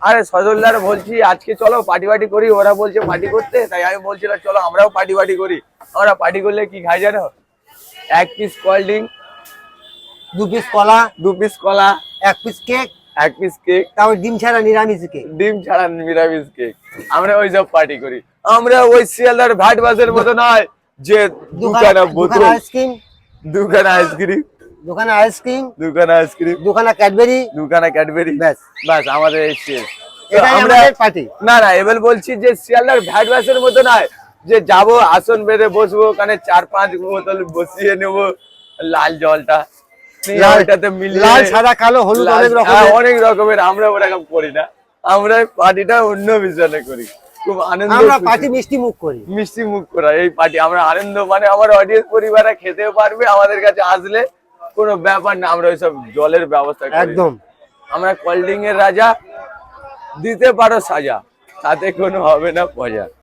আরে সজলদার বলছি আজকে চলো পার্টি বাটি করি, ওরা বলছে পার্টি করতে, তাই আমি বলছিলাম চলো আমরাও পার্টি বাটি করি। আমরা পার্টি করলে কি খাই জানো? 1 পিস কোল্ড ড্রিঙ্ক, 2 পিস কলা, 2 পিস কলা, 1 পিস কেক, 1 পিস কেক, তারপর ডিম ছাড়া নিরামিষ কেক। ডিম ছাড়া নিরামিষ কেক। আমরা ওই সব পার্টি করি। আমরা ওই শিয়ালদার ভাট বাসের মতো নয় যে দুখানা বোতল, আইসক্রিম, দুখানা আইসক্রিম, দোকানে আইসক্রিম, দুখানা আইসক্রিম, দোকানে ক্যাডবেরি, দুখানা ক্যাডবেরি, ব্যাস বাস আমাদের এই শেষ। এটাই আমরা আমাদের পার্টি। না না এবার বলছি যে শিয়ালদার ভ্যাট বাসের মতো নয় যে যাবো আসন বেঁধে বসবো, ওখানে 4-5 বোতল বসিয়ে নেবো, লাল জলটা ওইটাতে মিলিয়ে, লাল সাদা কালো হলুদ অনেক রকমের, অনেক রকমের। আমরা ওরকম করি না, আমরা পার্টিটা অন্য বিষয়ে করি। খুব আনন্দ, আমরা পার্টি মিষ্টি মুখ করি, মিষ্টি মুখ করা এই পার্টি। আমরা আনন্দ মানে আমার অডিয়েন্স পরিবাররা খেতেও পারবে, আমাদের কাছে আসলে কোনো ব্যাপার না। আমরা ওইসব জলের ব্যবস্থা করি একদম। আমরা কোল্ড ড্রিঙ্ক এর রাজা, দিতে পারো সাজা, তাতে কোনো হবে না মজা।